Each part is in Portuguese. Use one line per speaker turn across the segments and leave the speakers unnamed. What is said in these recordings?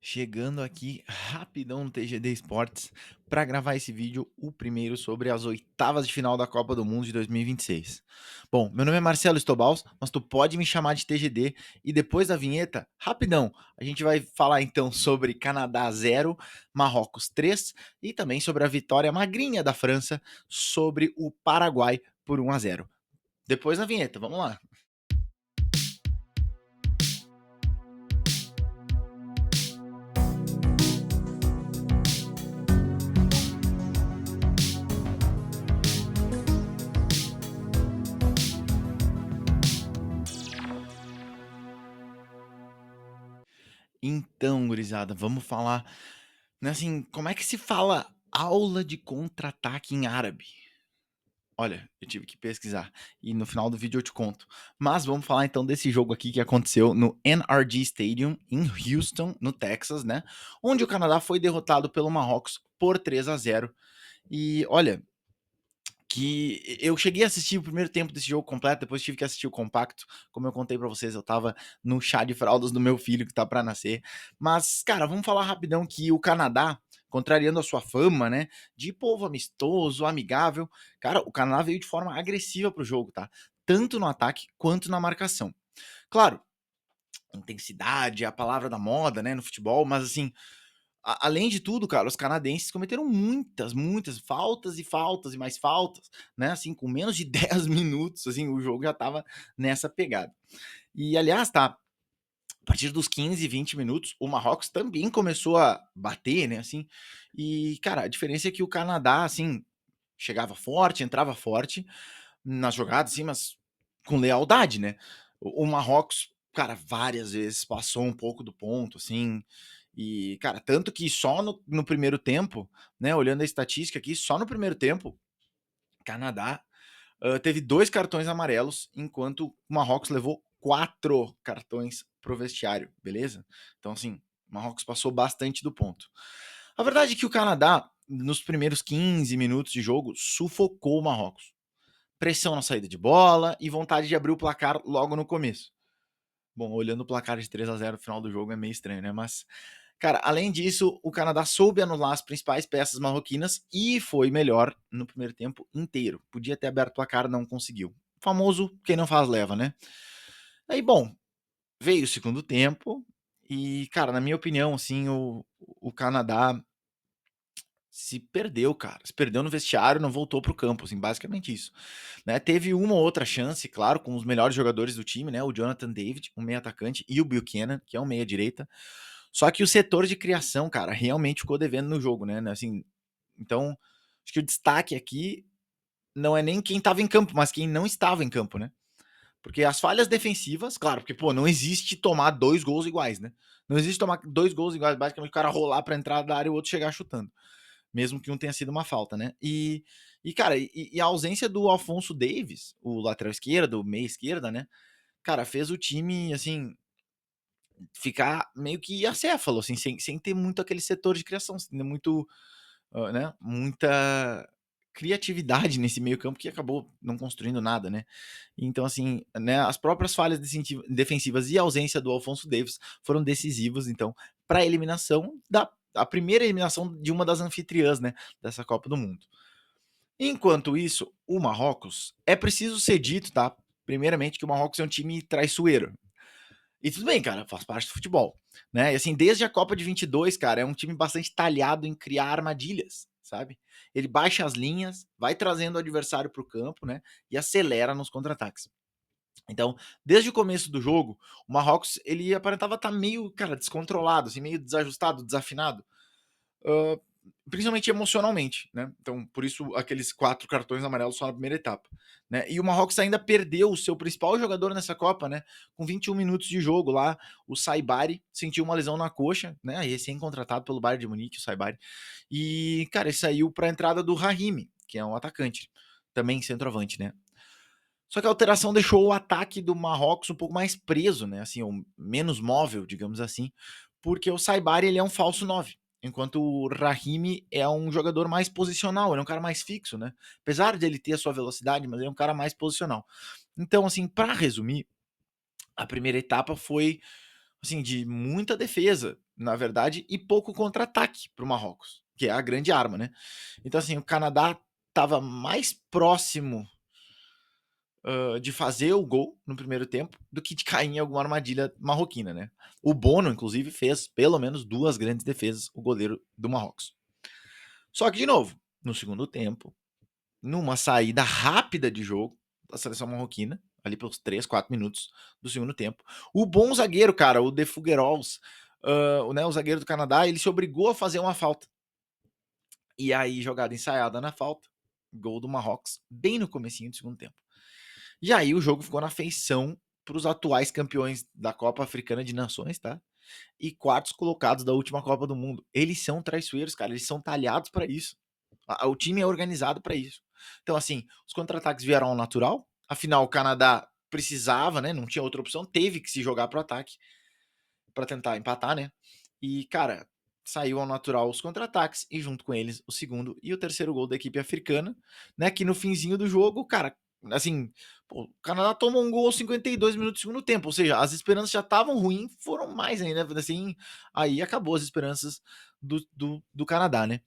Chegando aqui rapidão no TGD Esportes para gravar esse vídeo, o primeiro sobre as oitavas de final da Copa do Mundo de 2026. Bom, meu nome é Marcelo Estobals, mas tu pode me chamar de TGD e depois da vinheta, rapidão, a gente vai falar então sobre Canadá 0, Marrocos 3 e também sobre a vitória magrinha da França sobre o Paraguai por 1-0. Depois da vinheta, vamos lá. Então, gurizada, vamos falar, né, assim, como é que se fala aula de contra-ataque em árabe? Olha, eu tive que pesquisar e no final do vídeo eu te conto. Mas vamos falar então desse jogo aqui que aconteceu no NRG Stadium em Houston, no Texas, né? Onde o Canadá foi derrotado pelo Marrocos por 3-0. E olha, que eu cheguei a assistir o primeiro tempo desse jogo completo, depois tive que assistir o compacto. Como eu contei pra vocês, eu tava no chá de fraldas do meu filho que tá pra nascer. Mas, cara, vamos falar rapidão que o Canadá, contrariando a sua fama, né, de povo amistoso, amigável, cara, o Canadá veio de forma agressiva pro jogo, tá? Tanto no ataque quanto na marcação. Claro, intensidade é a palavra da moda, né, no futebol, mas assim, além de tudo, cara, os canadenses cometeram muitas faltas e faltas e mais faltas, né? Assim, com menos de 10 minutos, assim, o jogo já tava nessa pegada. E aliás, tá, a partir dos 15, 20 minutos, o Marrocos também começou a bater, né? Assim, e cara, a diferença é que o Canadá, assim, chegava forte, entrava forte nas jogadas, assim, mas com lealdade, né? O Marrocos, cara, várias vezes passou um pouco do ponto, assim, e, cara, tanto que só no primeiro tempo, né, olhando a estatística aqui, só no primeiro tempo, Canadá teve 2 cartões amarelos, enquanto o Marrocos levou 4 cartões pro vestiário, beleza? Então, assim, o Marrocos passou bastante do ponto. A verdade é que o Canadá, nos primeiros 15 minutos de jogo, sufocou o Marrocos. Pressão na saída de bola e vontade de abrir o placar logo no começo. Bom, olhando o placar de 3-0 no final do jogo é meio estranho, né? Mas, cara, além disso, o Canadá soube anular as principais peças marroquinas e foi melhor no primeiro tempo inteiro. Podia ter aberto o placar, não conseguiu. O famoso quem não faz leva, né? Aí, bom, veio o segundo tempo e, cara, na minha opinião, assim, o Canadá se perdeu, cara. Se perdeu no vestiário, não voltou pro campo, assim, basicamente isso. Né? Teve uma ou outra chance, claro, com os melhores jogadores do time, né? O Jonathan David, um meia atacante, e o Buchanan, que é um meia direita. Só que o setor de criação, cara, realmente ficou devendo no jogo, né? Assim, então, acho que o destaque aqui não é nem quem estava em campo, mas quem não estava em campo, né? Porque as falhas defensivas, claro, porque, pô, não existe tomar 2 gols iguais, né? Não existe tomar 2 gols iguais, basicamente o cara rolar pra entrar da área e o outro chegar chutando. Mesmo que um tenha sido uma falta, né? Cara, a ausência do Alfonso Davis, o lateral esquerdo, o meia esquerda, né? Cara, fez o time, assim, ficar meio que acéfalo, assim, sem ter muito aquele setor de criação, sem ter muito, né, muita criatividade nesse meio campo que acabou não construindo nada, né? Então, assim, né, as próprias falhas defensivas e a ausência do Alfonso Davis foram decisivos, então, para a eliminação da a primeira eliminação de uma das anfitriãs, né, dessa Copa do Mundo. Enquanto isso, o Marrocos, é preciso ser dito, tá? Primeiramente, que o Marrocos é um time traiçoeiro. E tudo bem, cara, faz parte do futebol, né? E assim, desde a Copa de 22, cara, é um time bastante talhado em criar armadilhas, sabe? Ele baixa as linhas, vai trazendo o adversário para o campo, né? E acelera nos contra-ataques. Então, desde o começo do jogo, o Marrocos, ele aparentava estar meio, cara, descontrolado, assim, meio desajustado, desafinado. Hã, principalmente emocionalmente, né. Então, por isso aqueles 4 cartões amarelos só na primeira etapa, né. E o Marrocos ainda perdeu o seu principal jogador nessa Copa, né, com 21 minutos de jogo lá, o Saibari sentiu uma lesão na coxa, né, recém-contratado pelo Bayern de Munique, o Saibari. E, cara, ele saiu para a entrada do Brahimi, que é um atacante, também centroavante, né. Só que a alteração deixou o ataque do Marrocos um pouco mais preso, né, assim, ou menos móvel, digamos assim, porque o Saibari ele é um falso 9, enquanto o Rahimi é um jogador mais posicional, ele é um cara mais fixo, né. Apesar de ele ter a sua velocidade, mas ele é um cara mais posicional. Então, assim, para resumir, a primeira etapa foi assim, de muita defesa, na verdade, e pouco contra-ataque para o Marrocos, que é a grande arma, né. Então, assim, o Canadá estava mais próximo, de fazer o gol no primeiro tempo, do que de cair em alguma armadilha marroquina, né. O Bono, inclusive, fez pelo menos 2 grandes defesas, o goleiro do Marrocos. Só que, de novo, no segundo tempo, numa saída rápida de jogo da seleção marroquina, ali pelos 3, 4 minutos do segundo tempo, o bom zagueiro, cara, o De Figueiredos, o zagueiro do Canadá, ele se obrigou a fazer uma falta. E aí, jogada ensaiada na falta, gol do Marrocos, bem no comecinho do segundo tempo. E aí o jogo ficou na feição para os atuais campeões da Copa Africana de Nações, tá? E quartos colocados da última Copa do Mundo. Eles são traiçoeiros, cara, eles são talhados para isso. O time é organizado para isso. Então, assim, os contra-ataques vieram ao natural. Afinal, o Canadá precisava, né? Não tinha outra opção, teve que se jogar para o ataque para tentar empatar, né? E, cara, saiu ao natural os contra-ataques e junto com eles o segundo e o terceiro gol da equipe africana, né? Que no finzinho do jogo, cara, assim, pô, o Canadá tomou um gol aos 52 minutos do segundo tempo, ou seja, as esperanças já estavam ruins, foram mais ainda, assim, aí acabou as esperanças do Canadá, né?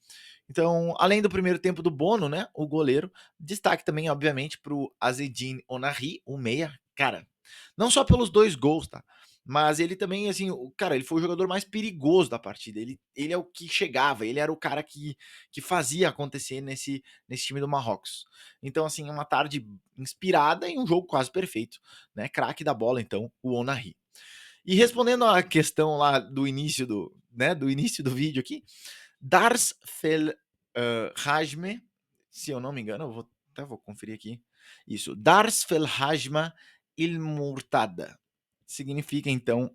Então, além do primeiro tempo do Bono, né, o goleiro, destaque também, obviamente, para o Azzedine Ounahi, o meia, cara, não só pelos 2 gols, tá, mas ele também, assim, cara, ele foi o jogador mais perigoso da partida, ele é o que chegava, ele era o cara que fazia acontecer nesse time do Marrocos. Então, assim, uma tarde inspirada e um jogo quase perfeito, né, craque da bola então, o Ounahi. E respondendo à questão lá do início do início do vídeo aqui, Dars Fel Hajme, se eu não me engano, até vou conferir aqui. Isso, Dars Fel Hajma Il Murtada. Significa então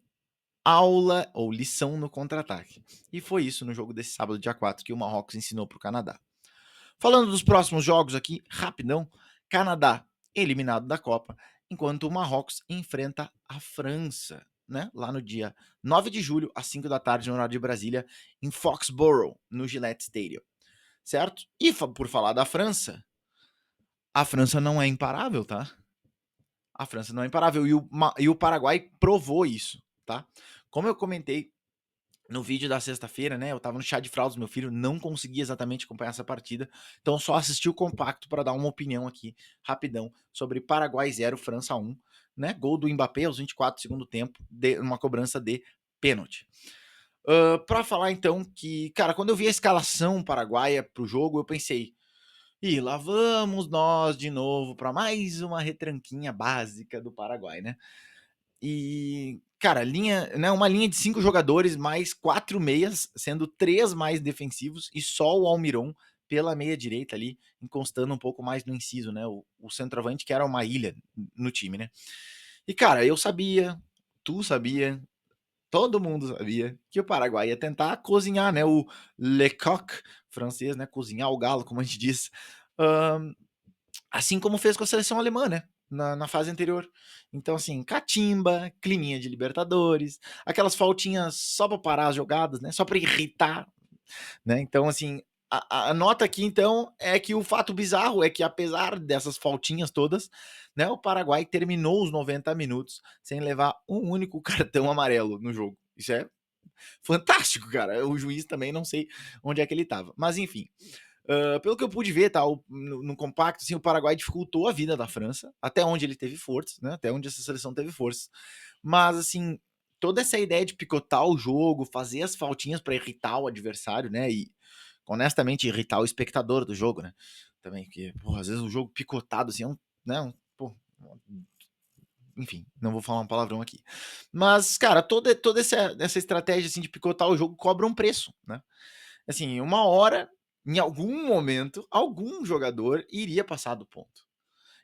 aula ou lição no contra-ataque. E foi isso no jogo desse sábado, dia 4, que o Marrocos ensinou para o Canadá. Falando dos próximos jogos aqui, rapidão: Canadá eliminado da Copa, enquanto o Marrocos enfrenta a França, né? Lá no dia 9 de julho, às 5 da tarde, no horário de Brasília, em Foxborough, no Gillette Stadium. Certo? E por falar da França, a França não é imparável, tá? A França não é imparável. E o Paraguai provou isso, tá? Como eu comentei no vídeo da sexta-feira, né? Eu tava no chá de fraldas do meu filho, não consegui exatamente acompanhar essa partida, então só assisti o compacto para dar uma opinião aqui, rapidão, sobre Paraguai 0, França 1, né? Gol do Mbappé aos 24 do segundo tempo, uma cobrança de pênalti. Para falar então que, cara, quando eu vi a escalação paraguaia pro jogo, eu pensei, e lá vamos nós de novo para mais uma retranquinha básica do Paraguai, né? E, cara, uma linha de 5 jogadores mais 4 meias, sendo 3 mais defensivos e só o Almiron pela meia direita ali, encostando um pouco mais no inciso, né? O centroavante que era uma ilha no time, né? E, cara, eu sabia, tu sabia, todo mundo sabia que o Paraguai ia tentar cozinhar, né? O le coq francês, né? Cozinhar o galo, como a gente diz. Hã, assim como fez com a seleção alemã, né, na fase anterior. Então, assim, catimba, climinha de Libertadores, aquelas faltinhas só para parar as jogadas, né, só para irritar, né. Então, assim, a nota aqui, então, é que o fato bizarro é que apesar dessas faltinhas todas, né, o Paraguai terminou os 90 minutos sem levar um único cartão amarelo no jogo. Isso é fantástico, cara. O juiz também não sei onde é que ele estava. Mas enfim, pelo que eu pude ver, tá, no compacto, assim, o Paraguai dificultou a vida da França, até onde ele teve forças, né? Até onde essa seleção teve forças. Mas, assim, toda essa ideia de picotar o jogo, fazer as faltinhas para irritar o adversário, né? E, honestamente, irritar o espectador do jogo, né? Também, porque, porra, às vezes o jogo picotado, assim, é né, pô, enfim, não vou falar um palavrão aqui. Mas, cara, toda essa estratégia assim, de picotar o jogo cobra um preço, né? Assim, uma hora, em algum momento, algum jogador iria passar do ponto.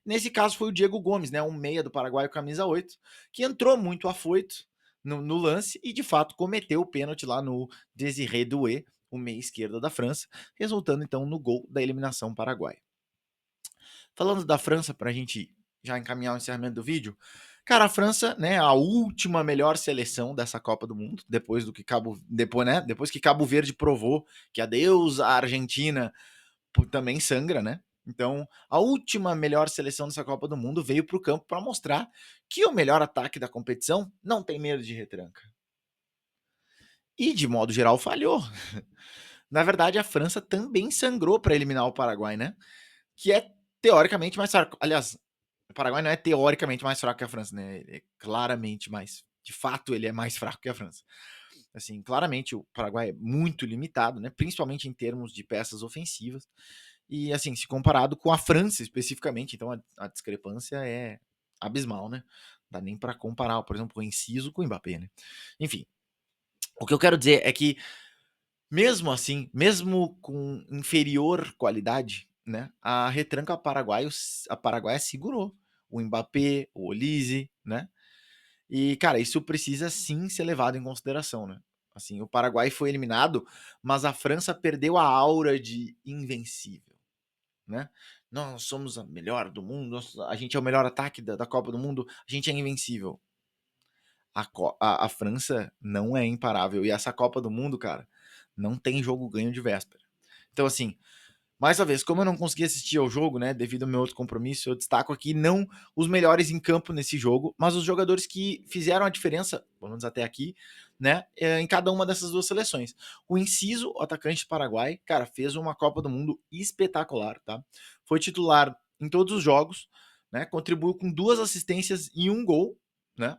Nesse caso foi o Diego Gomes, né, um meia do Paraguai, camisa 8, que entrou muito afoito no lance e de fato cometeu o pênalti lá no Désiré Doué, o meia esquerda da França, resultando então no gol da eliminação paraguaia. Falando da França, para a gente já encaminhar o encerramento do vídeo, cara, a França, né, a última melhor seleção dessa Copa do Mundo, depois que Cabo Verde provou que a deusa Argentina também sangra, né? Então, a última melhor seleção dessa Copa do Mundo veio para o campo para mostrar que o melhor ataque da competição não tem medo de retranca. e de modo geral falhou. Na verdade, a França também sangrou para eliminar o Paraguai, né? Que é teoricamente mais fraco. Aliás, o Paraguai não é teoricamente mais fraco que a França, né? Ele é claramente mais. De fato, ele é mais fraco que a França. Assim, claramente o Paraguai é muito limitado, né? Principalmente em termos de peças ofensivas. E assim, se comparado com a França especificamente, então a discrepância é abismal, né? Não dá nem para comparar, por exemplo, o Enciso com o Mbappé, né? Enfim, o que eu quero dizer é que mesmo assim, mesmo com inferior qualidade, né, a retranca a paraguaia segurou o Mbappé, o Olise, né? E, cara, isso precisa sim ser levado em consideração, né? Assim, o Paraguai foi eliminado, mas a França perdeu a aura de invencível, né? Nós somos a melhor do mundo, a gente é o melhor ataque da Copa do Mundo, a gente é invencível. A França não é imparável. E essa Copa do Mundo, cara, não tem jogo ganho de véspera. Então, assim, mais uma vez, como eu não consegui assistir ao jogo, né, devido ao meu outro compromisso, eu destaco aqui não os melhores em campo nesse jogo, mas os jogadores que fizeram a diferença, pelo menos até aqui, né, em cada uma dessas duas seleções. O Enciso, o atacante do Paraguai, cara, fez uma Copa do Mundo espetacular, tá? Foi titular em todos os jogos, né, contribuiu com 2 assistências e um gol, né,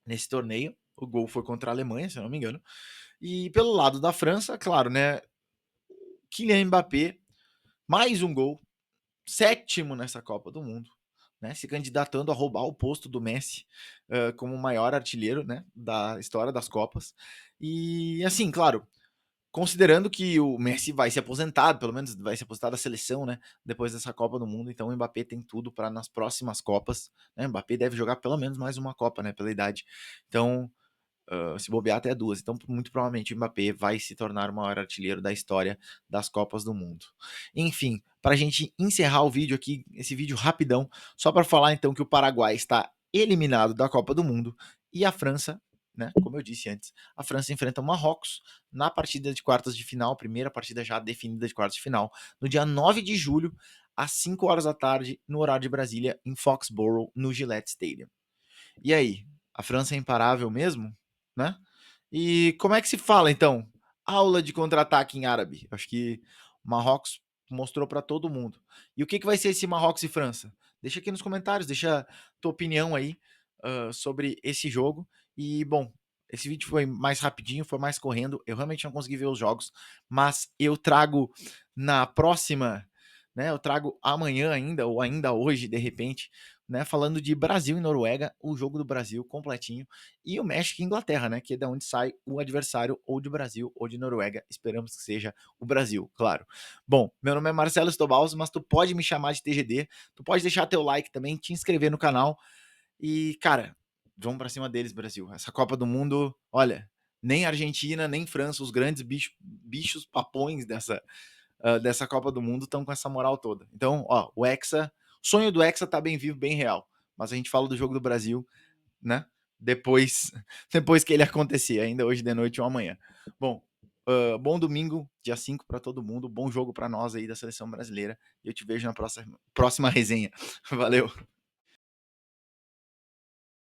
nesse torneio. O gol foi contra a Alemanha, se eu não me engano. E pelo lado da França, claro, né, Kylian Mbappé, mais um gol, sétimo nessa Copa do Mundo, né, se candidatando a roubar o posto do Messi como o maior artilheiro, né, da história das Copas. E assim, claro, considerando que o Messi vai se aposentar, pelo menos vai se aposentar da seleção, né, depois dessa Copa do Mundo, então o Mbappé tem tudo para nas próximas Copas, né, o Mbappé deve jogar pelo menos mais uma Copa, né, pela idade. Então, se bobear até duas. Então, muito provavelmente o Mbappé vai se tornar o maior artilheiro da história das Copas do Mundo. Enfim, para a gente encerrar o vídeo aqui, esse vídeo rapidão, só para falar então que o Paraguai está eliminado da Copa do Mundo e a França, né, como eu disse antes, a França enfrenta o Marrocos na partida de quartas de final, primeira partida já definida de quartas de final, no dia 9 de julho, às 5 horas da tarde, no horário de Brasília, em Foxborough, no Gillette Stadium. E aí, a França é imparável mesmo, né? E como é que se fala então? Aula de contra-ataque em árabe. Acho que o Marrocos mostrou para todo mundo. E o que vai ser esse Marrocos e França? Deixa aqui nos comentários, deixa tua opinião aí sobre esse jogo. E bom, esse vídeo foi mais rapidinho, foi mais correndo. Eu realmente não consegui ver os jogos, mas eu trago na próxima, né? Eu trago amanhã ainda ou ainda hoje de repente, né, falando de Brasil e Noruega, o jogo do Brasil completinho, e o México e Inglaterra, né, que é da onde sai o adversário ou de Brasil ou de Noruega. Esperamos que seja o Brasil, claro. Bom, meu nome é Marcelo Stobalz, mas tu pode me chamar de TGD, tu pode deixar teu like também, te inscrever no canal e, cara, vamos pra cima deles, Brasil. Essa Copa do Mundo, olha, nem Argentina, nem França, os grandes bichos papões dessa Copa do Mundo estão com essa moral toda. Então, ó, o sonho do Hexa tá bem vivo, bem real. Mas a gente fala do jogo do Brasil, né? Depois, depois que ele acontecer, ainda hoje de noite ou amanhã. Bom, bom domingo, dia 5 para todo mundo. Bom jogo para nós aí da seleção brasileira. E eu te vejo na próxima resenha. Valeu.